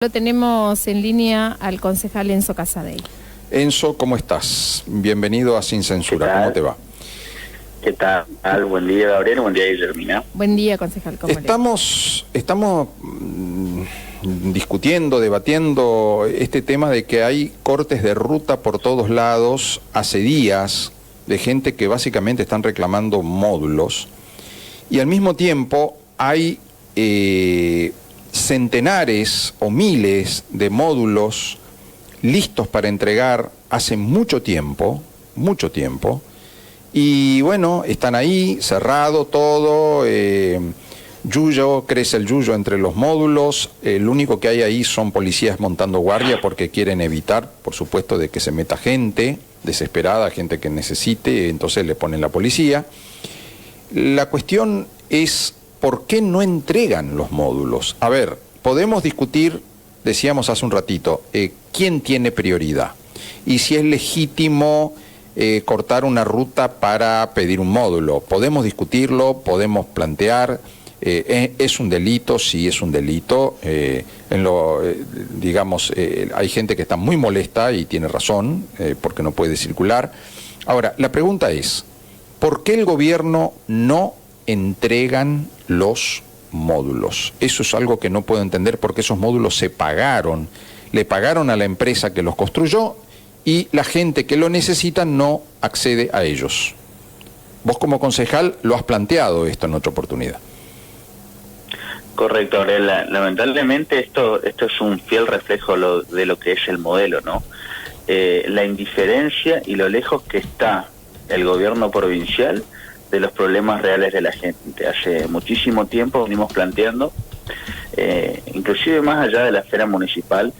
Lo tenemos en línea al concejal Enzo Casadei. Enzo, ¿cómo estás? Bienvenido a Sin Censura. ¿Cómo te va? ¿Qué tal? Buen día, Gabriel. Buen día, Guillermina. Buen día, concejal. ¿Cómo Estamos discutiendo, debatiendo este tema de que hay cortes de ruta por todos lados hace días de gente que básicamente están reclamando módulos, y al mismo tiempo hay centenares o miles de módulos listos para entregar hace mucho tiempo, y bueno, están ahí, cerrado todo, crece el yuyo entre los módulos. Lo único que hay ahí son policías montando guardia porque quieren evitar, por supuesto, de que se meta gente desesperada, gente que necesite, entonces le ponen la policía. La cuestión es, ¿por qué no entregan los módulos? A ver, podemos discutir, decíamos hace un ratito, quién tiene prioridad y si es legítimo cortar una ruta para pedir un módulo. Podemos discutirlo, podemos plantear, ¿es un delito? Sí, es un delito. Hay gente que está muy molesta y tiene razón, porque no puede circular. Ahora, la pregunta es, ¿por qué el gobierno no entregan los módulos? Eso es algo que no puedo entender, porque esos módulos se pagaron, le pagaron a la empresa que los construyó y la gente que lo necesita no accede a ellos. Vos como concejal lo has planteado esto en otra oportunidad. Correcto, Gabriel. Lamentablemente esto es un fiel reflejo de lo que es el modelo, ¿no? La indiferencia y lo lejos que está el gobierno provincial de los problemas reales de la gente. Hace muchísimo tiempo venimos planteando, inclusive más allá de la esfera municipal,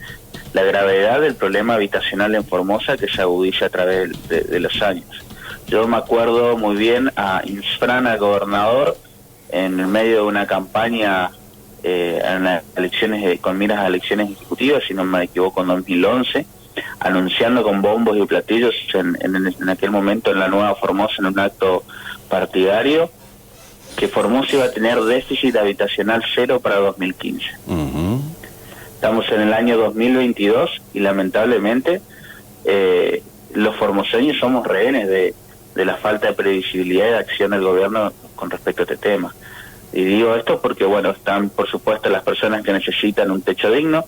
la gravedad del problema habitacional en Formosa, que se agudiza a través de los años. Yo me acuerdo muy bien a Infran, al gobernador, en el medio de una campaña en las elecciones, con miras a elecciones ejecutivas, si no me equivoco, en 2011, anunciando con bombos y platillos en aquel momento en la Nueva Formosa, en un acto partidario, que Formosa iba a tener déficit habitacional cero para 2015. Estamos en el año 2022 y lamentablemente los formoseños somos rehenes de la falta de previsibilidad y de acción del gobierno con respecto a este tema. Y digo esto porque, bueno, están por supuesto las personas que necesitan un techo digno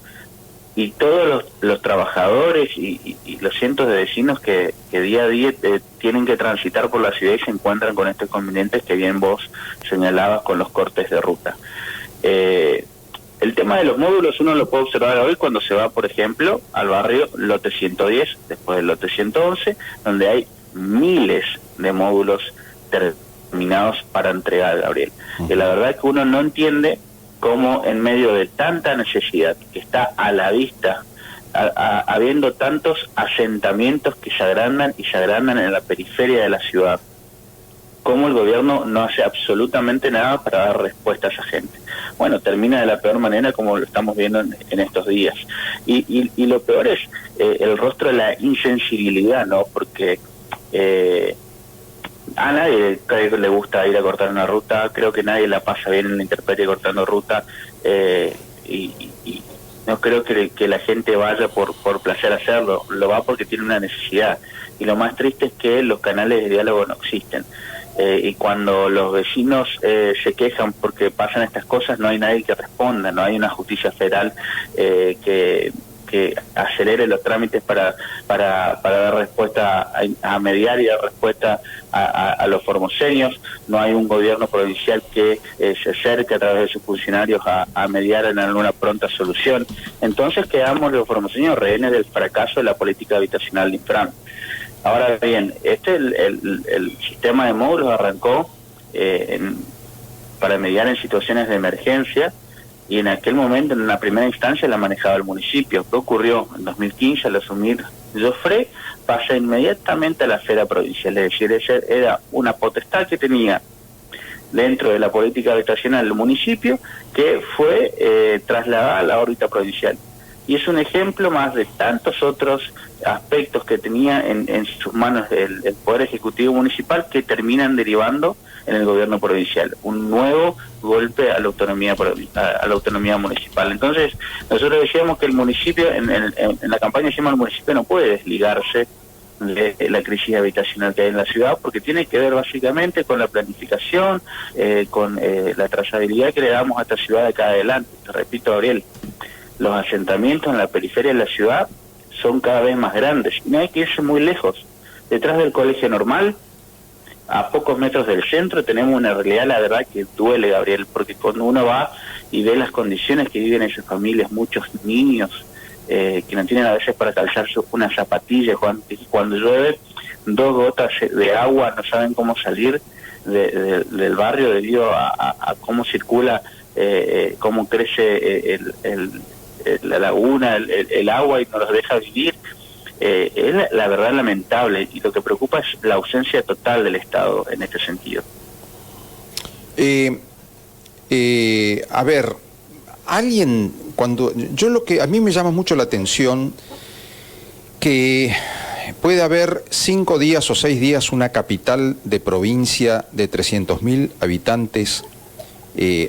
y todos los trabajadores y los cientos de vecinos que día a día tienen que transitar por la ciudad y se encuentran con estos inconvenientes que bien vos señalabas con los cortes de ruta. El tema de los módulos uno lo puede observar hoy cuando se va, por ejemplo, al barrio Lote 110, después del Lote 111, donde hay miles de módulos terminados para entregar, Gabriel. Y la verdad es que uno no entiende cómo en medio de tanta necesidad que está a la vista, habiendo tantos asentamientos que se agrandan en la periferia de la ciudad, cómo el gobierno no hace absolutamente nada para dar respuesta a esa gente. Bueno, termina de la peor manera como lo estamos viendo en estos días. Y lo peor es el rostro de la insensibilidad, ¿no? Porque a nadie le gusta ir a cortar una ruta, creo que nadie la pasa bien en la intemperie cortando ruta, y no creo que la gente vaya por placer hacerlo, lo va porque tiene una necesidad. Y lo más triste es que los canales de diálogo no existen. Y cuando los vecinos se quejan porque pasan estas cosas, no hay nadie que responda, no hay una justicia federal que acelere los trámites para dar respuesta, a mediar y dar respuesta a los formoseños. No hay un gobierno provincial que se acerque a través de sus funcionarios a mediar en alguna pronta solución. Entonces quedamos los formoseños rehenes del fracaso de la política habitacional de Infran. Ahora bien, el sistema de módulos arrancó para mediar en situaciones de emergencia, y en aquel momento, en la primera instancia, la manejaba el municipio. ¿Qué ocurrió? En 2015, al asumir Joffre, pasa inmediatamente a la esfera provincial, es decir, esa era una potestad que tenía dentro de la política habitacional del municipio, que fue trasladada a la órbita provincial. Y es un ejemplo más de tantos otros aspectos que tenía en sus manos el Poder Ejecutivo Municipal, que terminan derivando en el gobierno provincial. Un nuevo golpe a la autonomía municipal. Entonces, nosotros decíamos que el municipio, en la campaña decíamos, el municipio no puede desligarse de la crisis habitacional que hay en la ciudad, porque tiene que ver básicamente con la planificación, con la trazabilidad que le damos a esta ciudad de acá adelante. Te repito, Gabriel, los asentamientos en la periferia de la ciudad son cada vez más grandes, y no hay que irse muy lejos. Detrás del Colegio Normal, a pocos metros del centro, tenemos una realidad, la verdad, que duele, Gabriel, porque cuando uno va y ve las condiciones que viven esas familias, muchos niños que no tienen a veces para calzarse una zapatilla, cuando llueve, 2 gotas de agua, no saben cómo salir del barrio debido a cómo circula, cómo crece la laguna, el agua, y no los deja vivir. Es la verdad lamentable, y lo que preocupa es la ausencia total del Estado en este sentido. A ver, alguien, lo que a mí me llama mucho la atención, que puede haber 5 días o 6 días una capital de provincia de 300.000 habitantes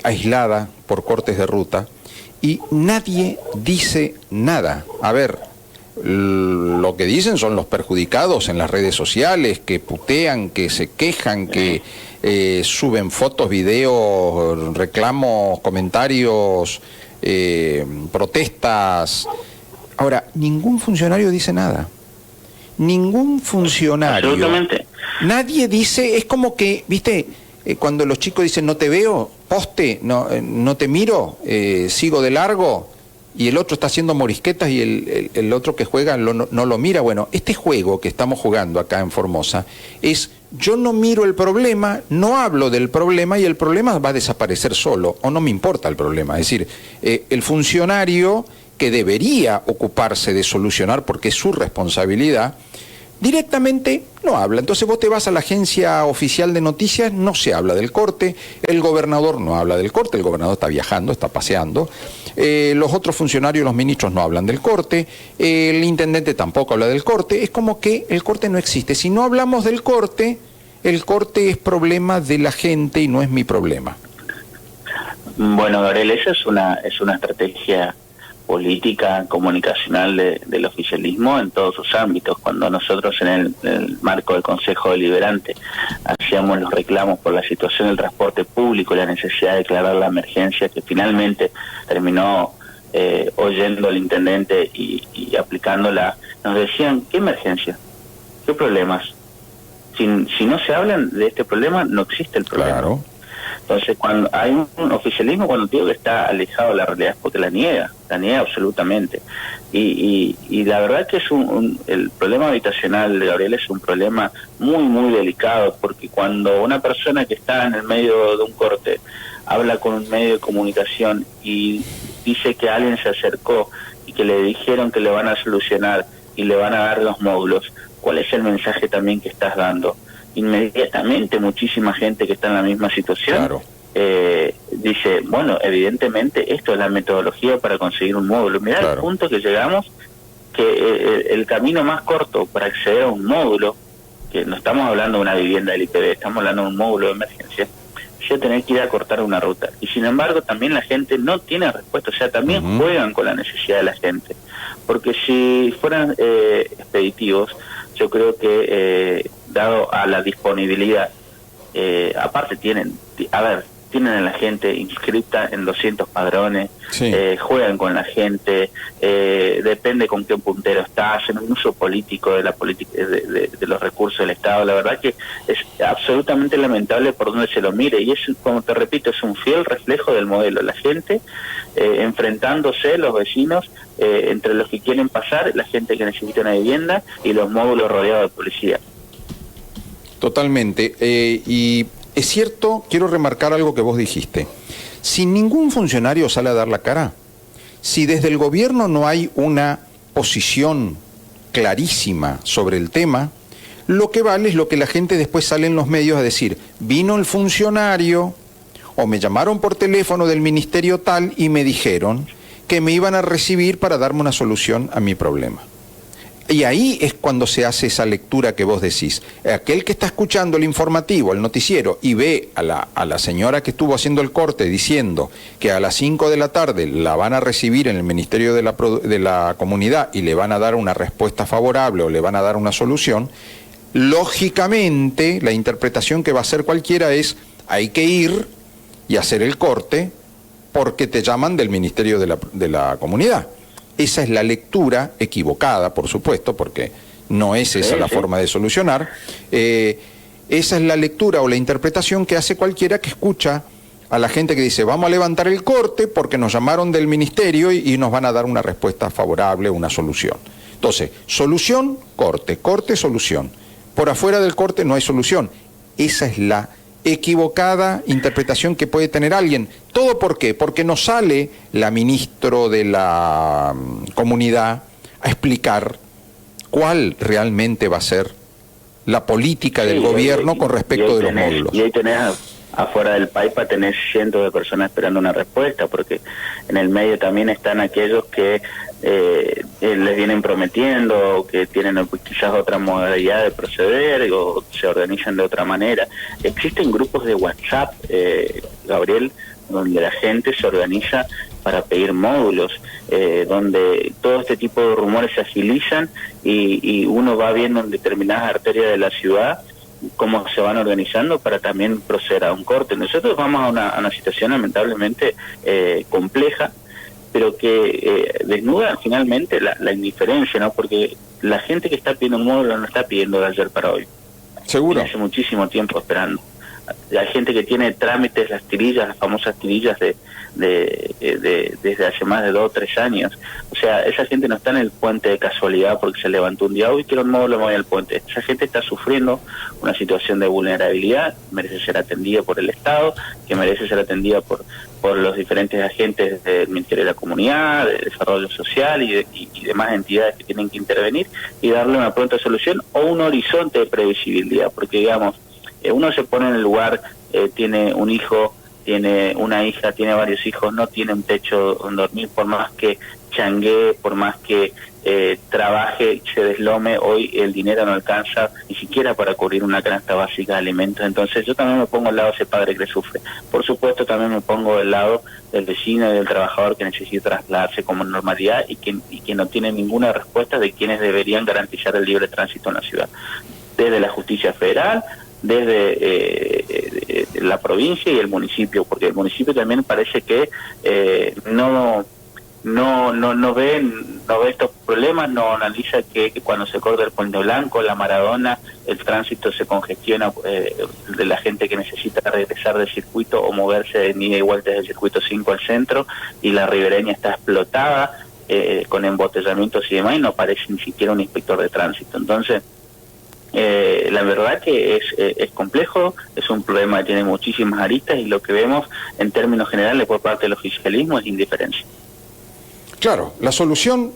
aislada por cortes de ruta, y nadie dice nada. A ver, lo que dicen son los perjudicados en las redes sociales, que putean, que se quejan, que suben fotos, videos, reclamos, comentarios, protestas. Ahora, ningún funcionario dice nada. Ningún funcionario. Absolutamente. Nadie dice, es como que, ¿viste? Cuando los chicos dicen no te veo, poste, no te miro, sigo de largo, y el otro está haciendo morisquetas y el otro que juega no lo mira. Bueno, este juego que estamos jugando acá en Formosa es: yo no miro el problema, no hablo del problema, y el problema va a desaparecer solo, o no me importa el problema. Es decir, el funcionario que debería ocuparse de solucionar, porque es su responsabilidad, directamente no habla. Entonces vos te vas a la agencia oficial de noticias, no se habla del corte, el gobernador no habla del corte, el gobernador está viajando, está paseando, los otros funcionarios, los ministros no hablan del corte, el intendente tampoco habla del corte. Es como que el corte no existe. Si no hablamos del corte, el corte es problema de la gente y no es mi problema. Bueno, Gabriel, esa es una estrategia política comunicacional del oficialismo en todos sus ámbitos. Cuando nosotros en el marco del Consejo Deliberante hacíamos los reclamos por la situación del transporte público y la necesidad de declarar la emergencia, que finalmente terminó oyendo el intendente y aplicándola, nos decían: ¿qué emergencia? ¿Qué problemas? Si no se hablan de este problema, no existe el problema. Claro. Entonces, cuando hay un oficialismo, cuando digo que está alejado de la realidad, es porque la niega absolutamente. Y la verdad que es el problema habitacional de Gabriel es un problema muy, muy delicado, porque cuando una persona que está en el medio de un corte habla con un medio de comunicación y dice que alguien se acercó y que le dijeron que le van a solucionar y le van a dar los módulos, ¿cuál es el mensaje también que estás dando? Inmediatamente muchísima gente que está en la misma situación, claro, dice: bueno, evidentemente esto es la metodología para conseguir un módulo. Mirá, claro, el punto que llegamos, que el camino más corto para acceder a un módulo, que no estamos hablando de una vivienda del IPB, estamos hablando de un módulo de emergencia, es tener que ir a cortar una ruta. Y sin embargo también la gente no tiene respuesta, o sea, también juegan con la necesidad de la gente, porque si fueran expeditivos, yo creo que dado a la disponibilidad, aparte tienen a la gente inscrita en 200 padrones, sí, juegan con la gente, depende con qué puntero está, hacen un uso político de la política de los recursos del Estado. La verdad que es absolutamente lamentable por donde se lo mire, y es, como te repito, es un fiel reflejo del modelo. La gente enfrentándose, los vecinos, entre los que quieren pasar, la gente que necesita una vivienda y los módulos rodeados de policía. Totalmente. Y es cierto, quiero remarcar algo que vos dijiste. Si ningún funcionario sale a dar la cara, si desde el gobierno no hay una posición clarísima sobre el tema, lo que vale es lo que la gente después sale en los medios a decir: vino el funcionario o me llamaron por teléfono del ministerio tal y me dijeron que me iban a recibir para darme una solución a mi problema. Y ahí es cuando se hace esa lectura que vos decís. Aquel que está escuchando el informativo, el noticiero, y ve a la señora que estuvo haciendo el corte diciendo que a las 5 de la tarde la van a recibir en el Ministerio de la Comunidad y le van a dar una respuesta favorable o le van a dar una solución, lógicamente la interpretación que va a hacer cualquiera es: hay que ir y hacer el corte porque te llaman del Ministerio de la Comunidad. Esa es la lectura equivocada, por supuesto, porque no es esa la forma de solucionar. Esa es la lectura o la interpretación que hace cualquiera que escucha a la gente que dice: vamos a levantar el corte porque nos llamaron del ministerio y nos van a dar una respuesta favorable, una solución. Entonces, solución, corte, corte, solución. Por afuera del corte no hay solución. Esa es la equivocada interpretación que puede tener alguien. ¿Todo por qué? Porque no sale la ministra de la Comunidad a explicar cuál realmente va a ser la política del gobierno con respecto de los módulos. Y hoy tenés afuera del PAIPA, tenés cientos de personas esperando una respuesta, porque en el medio también están aquellos que les vienen prometiendo, o que tienen quizás otra modalidad de proceder, o se organizan de otra manera. Existen grupos de WhatsApp, Gabriel, donde la gente se organiza para pedir módulos, donde todo este tipo de rumores se agilizan y uno va viendo en determinadas arterias de la ciudad cómo se van organizando para también proceder a un corte. Nosotros vamos a una situación lamentablemente compleja, pero que desnuda finalmente la indiferencia, ¿no? Porque la gente que está pidiendo un módulo no está pidiendo de ayer para hoy. Seguro. Hace muchísimo tiempo esperando. Hay gente que tiene trámites, las tirillas, las famosas tirillas desde hace más de 2 o 3 años. O sea, esa gente no está en el puente de casualidad porque se levantó un día: hoy quiero un módulo, me voy al puente. Esa gente está sufriendo una situación de vulnerabilidad, merece ser atendida por el Estado, que merece ser atendida por los diferentes agentes del Ministerio de la Comunidad, de Desarrollo Social y demás entidades que tienen que intervenir y darle una pronta solución o un horizonte de previsibilidad, porque digamos, uno se pone en el lugar, tiene un hijo, tiene una hija, tiene varios hijos, no tiene un techo donde dormir, por más que changuee, por más que trabaje, se deslome, hoy el dinero no alcanza ni siquiera para cubrir una canasta básica de alimentos. Entonces yo también me pongo al lado de ese padre que sufre. Por supuesto también me pongo del lado del vecino y del trabajador que necesita trasladarse como normalidad y que no tiene ninguna respuesta de quienes deberían garantizar el libre tránsito en la ciudad. Desde la justicia federal, desde la provincia y el municipio, porque el municipio también parece que no ve estos problemas, no analiza que cuando se corta el Puente Blanco, la Maradona, el tránsito se congestiona de la gente que necesita regresar del circuito o moverse de ida y vuelta desde el circuito 5 al centro, y la ribereña está explotada con embotellamientos y demás, y no aparece ni siquiera un inspector de tránsito. Entonces, la verdad que es complejo, es un problema que tiene muchísimas aristas, y lo que vemos en términos generales por parte del oficialismo es indiferencia. Claro, la solución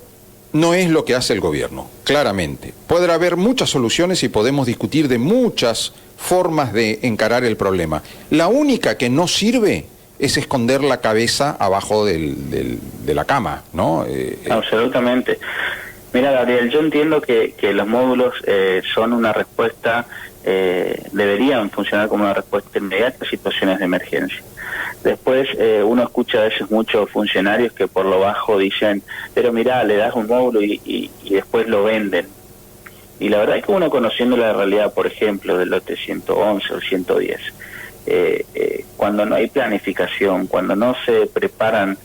no es lo que hace el gobierno, claramente. Podrá haber muchas soluciones y podemos discutir de muchas formas de encarar el problema. La única que no sirve es esconder la cabeza abajo de la cama, ¿no? Absolutamente. Mira, Gabriel, yo entiendo que los módulos son una respuesta, deberían funcionar como una respuesta inmediata a situaciones de emergencia. Después uno escucha a veces muchos funcionarios que por lo bajo dicen: pero mirá, le das un módulo y después lo venden. Y la verdad es que uno, conociendo la realidad, por ejemplo, del lote 111 o 110, cuando no hay planificación, cuando no se preparan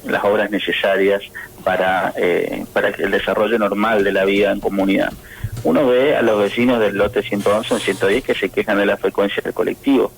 las obras necesarias para el desarrollo normal de la vida en comunidad, uno ve a los vecinos del lote 111 o 110 que se quejan de la frecuencia del colectivo,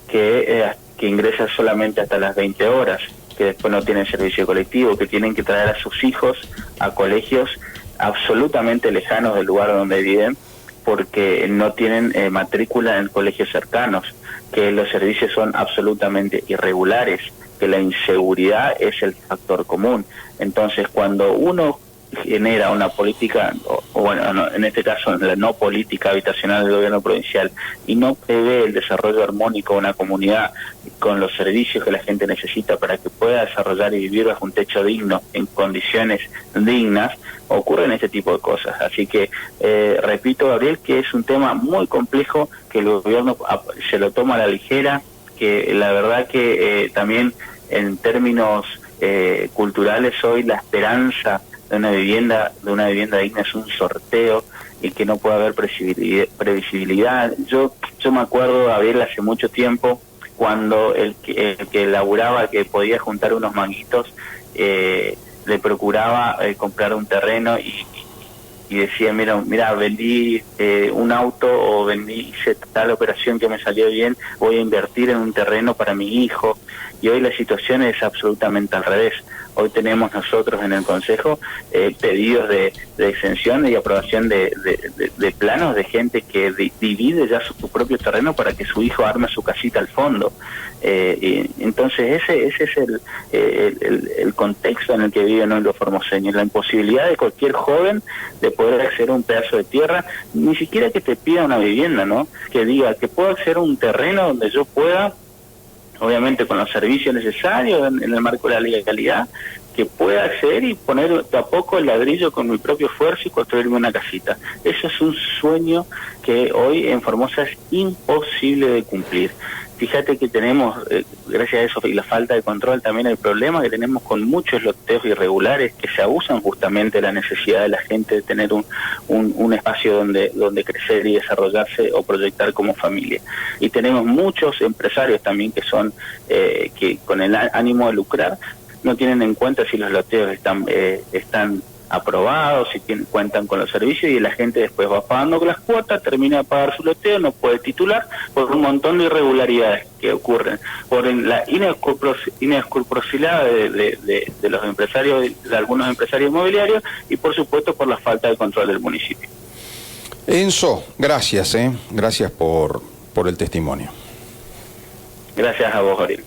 que ingresa solamente hasta las 20 horas, que después no tienen servicio colectivo, que tienen que traer a sus hijos a colegios absolutamente lejanos del lugar donde viven porque no tienen matrícula en colegios cercanos, que los servicios son absolutamente irregulares, que la inseguridad es el factor común. Entonces, cuando uno genera una política, o bueno, no, en este caso la no política habitacional del gobierno provincial, y no prevé el desarrollo armónico de una comunidad con los servicios que la gente necesita para que pueda desarrollar y vivir bajo un techo digno, en condiciones dignas, ocurren este tipo de cosas. Así que repito, Gabriel, que es un tema muy complejo, que el gobierno se lo toma a la ligera, que la verdad que también en términos culturales hoy la esperanza de una vivienda digna es un sorteo y que no puede haber previsibilidad. Yo me acuerdo, Gabriel, hace mucho tiempo, cuando el que laburaba, que podía juntar unos manguitos, le procuraba comprar un terreno y decía, mira, vendí un auto, o hice tal operación que me salió bien, voy a invertir en un terreno para mi hijo. Y hoy la situación es absolutamente al revés. Hoy tenemos nosotros en el Consejo pedidos de exención y aprobación de planos de gente que divide ya su propio terreno para que su hijo arme su casita al fondo. Y entonces ese es el contexto en el que viven hoy los formoseños, la imposibilidad de cualquier joven de poder acceder a un pedazo de tierra, ni siquiera que te pida una vivienda, ¿no? Que diga que puedo acceder a un terreno donde yo pueda, obviamente con los servicios necesarios, en el marco de la legalidad, que pueda acceder y poner de a poco el ladrillo con mi propio esfuerzo y construirme una casita. Eso es un sueño que hoy en Formosa es imposible de cumplir. Fíjate que tenemos, gracias a eso y la falta de control, también el problema que tenemos con muchos loteos irregulares que se abusan justamente de la necesidad de la gente de tener un espacio donde crecer y desarrollarse o proyectar como familia. Y tenemos muchos empresarios también que son, que con el ánimo de lucrar, no tienen en cuenta si los loteos están aprobados, si cuentan con los servicios, y la gente después va pagando con las cuotas, termina de pagar su loteo, no puede titular por un montón de irregularidades que ocurren, por la inescrupulosidad de los empresarios, de algunos empresarios inmobiliarios, y por supuesto por la falta de control del municipio. Enzo, gracias por el testimonio. Gracias a vos, Gabriel.